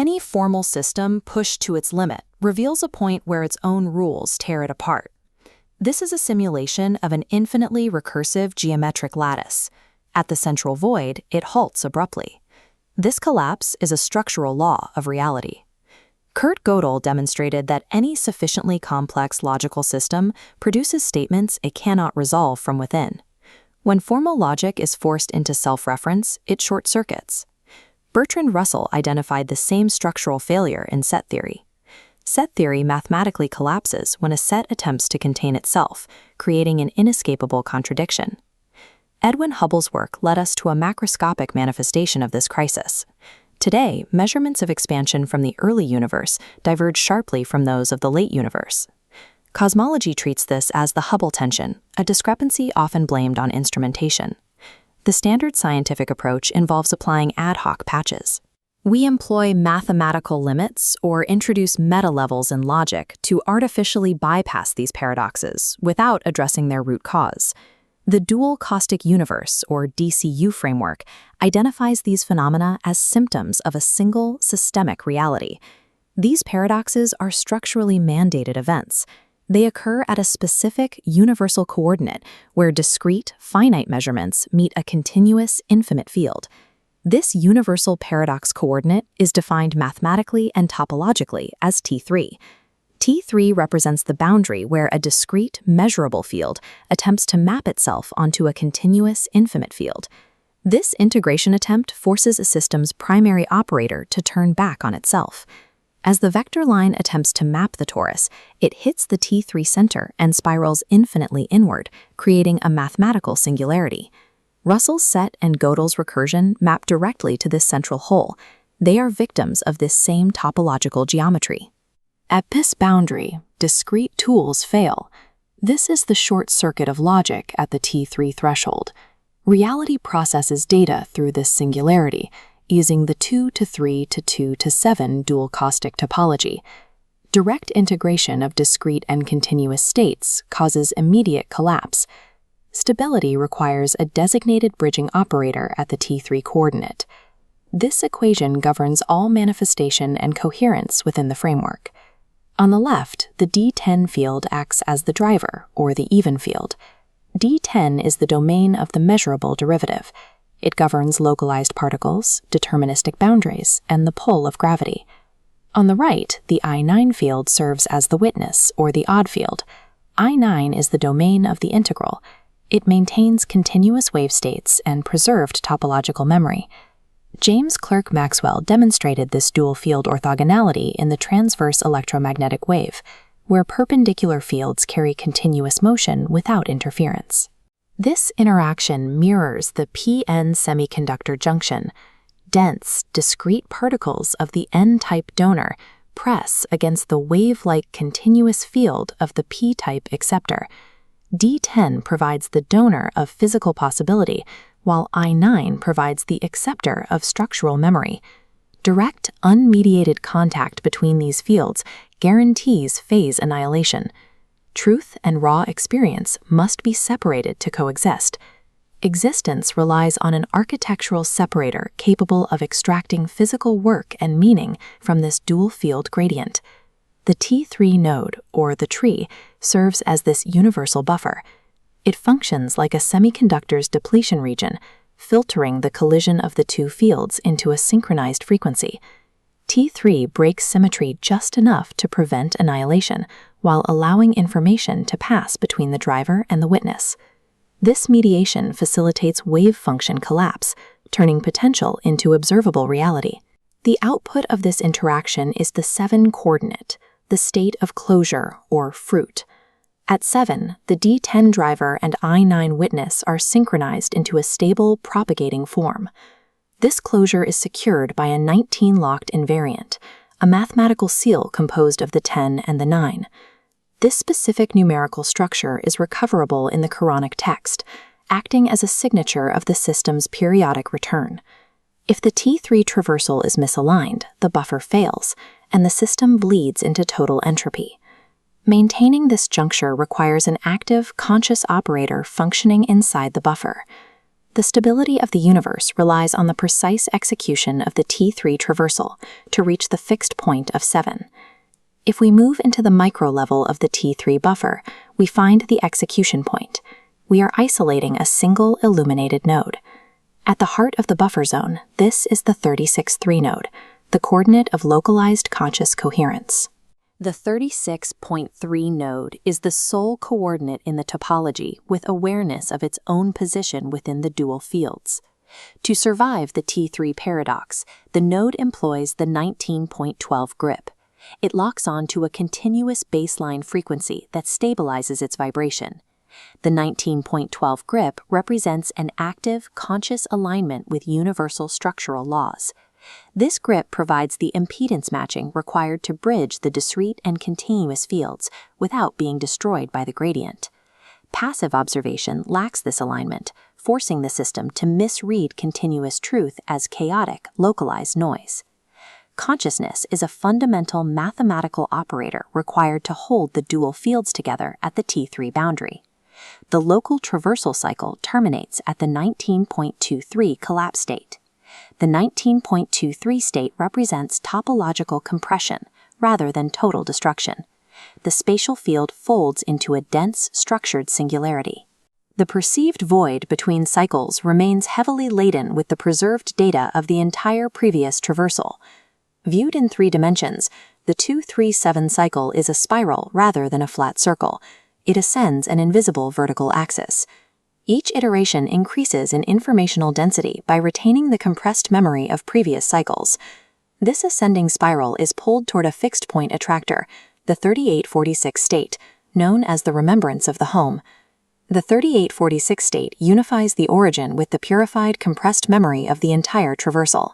Any formal system pushed to its limit reveals a point where its own rules tear it apart. This is a simulation of an infinitely recursive geometric lattice. At the central void, it halts abruptly. This collapse is a structural law of reality. Kurt Gödel demonstrated that any sufficiently complex logical system produces statements it cannot resolve from within. When formal logic is forced into self-reference, it short-circuits. Bertrand Russell identified the same structural failure in set theory. Set theory mathematically collapses when a set attempts to contain itself, creating an inescapable contradiction. Edwin Hubble's work led us to a macroscopic manifestation of this crisis. Today, measurements of expansion from the early universe diverge sharply from those of the late universe. Cosmology treats this as the Hubble tension, a discrepancy often blamed on instrumentation. The standard scientific approach involves applying ad hoc patches. We employ mathematical limits or introduce meta-levels in logic to artificially bypass these paradoxes without addressing their root cause. The dual caustic universe, or DCU framework, identifies these phenomena as symptoms of a single systemic reality. These paradoxes are structurally mandated events. They occur at a specific universal coordinate where discrete, finite measurements meet a continuous, infinite field. This universal paradox coordinate is defined mathematically and topologically as T3. T3 represents the boundary where a discrete, measurable field attempts to map itself onto a continuous, infinite field. This integration attempt forces a system's primary operator to turn back on itself. As the vector line attempts to map the torus, it hits the T3 center and spirals infinitely inward, creating a mathematical singularity. Russell's set and Gödel's recursion map directly to this central hole. They are victims of this same topological geometry. At this boundary, discrete tools fail. This is the short circuit of logic at the T3 threshold. Reality processes data through this singularity, using the 2 to 3 to 2 to 7 dual caustic topology. Direct integration of discrete and continuous states causes immediate collapse. Stability requires a designated bridging operator at the T3 coordinate. This equation governs all manifestation and coherence within the framework. On the left, the D10 field acts as the driver, or the even field. D10 is the domain of the measurable derivative. It governs localized particles, deterministic boundaries, and the pull of gravity. On the right, the I9 field serves as the witness, or the odd field. I9 is the domain of the integral. It maintains continuous wave states and preserved topological memory. James Clerk Maxwell demonstrated this dual field orthogonality in the transverse electromagnetic wave, where perpendicular fields carry continuous motion without interference. This interaction mirrors the p-n semiconductor junction. Dense, discrete particles of the n-type donor press against the wave-like continuous field of the p-type acceptor. D10 provides the donor of physical possibility, while I9 provides the acceptor of structural memory. Direct, unmediated contact between these fields guarantees phase annihilation. Truth and raw experience must be separated to coexist. Existence relies on an architectural separator capable of extracting physical work and meaning from this dual field gradient. The T3 node, or the tree, serves as this universal buffer. It functions like a semiconductor's depletion region, filtering the collision of the two fields into a synchronized frequency. T3 breaks symmetry just enough to prevent annihilation, while allowing information to pass between the driver and the witness. This mediation facilitates wave function collapse, turning potential into observable reality. The output of this interaction is the 7 coordinate, the state of closure, or fruit. At 7, the D10 driver and I9 witness are synchronized into a stable, propagating form. This closure is secured by a 19-locked invariant, a mathematical seal composed of the 10 and the 9. This specific numerical structure is recoverable in the Qur'anic text, acting as a signature of the system's periodic return. If the T3 traversal is misaligned, the buffer fails, and the system bleeds into total entropy. Maintaining this juncture requires an active, conscious operator functioning inside the buffer. The The stability of the universe relies on the precise execution of the T3 traversal to reach the fixed point of 7. If we move into the micro level of the T3 buffer, we find the execution point. We are isolating a single illuminated node. At the heart of the buffer zone, this is the 36.3 node, the coordinate of localized conscious coherence. The 36.3 node is the sole coordinate in the topology with awareness of its own position within the dual fields. To survive the T3 paradox, the node employs the 19.12 grip. It locks on to a continuous baseline frequency that stabilizes its vibration. The 19.12 grip represents an active, conscious alignment with universal structural laws. This grip provides the impedance matching required to bridge the discrete and continuous fields without being destroyed by the gradient. Passive observation lacks this alignment, forcing the system to misread continuous truth as chaotic, localized noise. Consciousness is a fundamental mathematical operator required to hold the dual fields together at the T3 boundary. The local traversal cycle terminates at the 19.23 collapse state. The 19.23 state represents topological compression rather than total destruction. The spatial field folds into a dense, structured singularity. The perceived void between cycles remains heavily laden with the preserved data of the entire previous traversal. Viewed in 3 dimensions, the 237 cycle is a spiral rather than a flat circle. It ascends an invisible vertical axis. Each iteration increases in informational density by retaining the compressed memory of previous cycles. This ascending spiral is pulled toward a fixed point attractor, the 3846 state, known as the remembrance of the home. The 3846 state unifies the origin with the purified compressed memory of the entire traversal.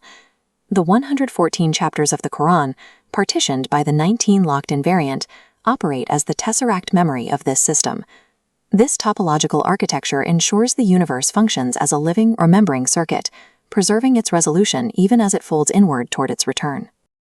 The 114 chapters of the Quran, partitioned by the 19 locked invariant, operate as the tesseract memory of this system. This topological architecture ensures the universe functions as a living, remembering circuit, preserving its resolution even as it folds inward toward its return.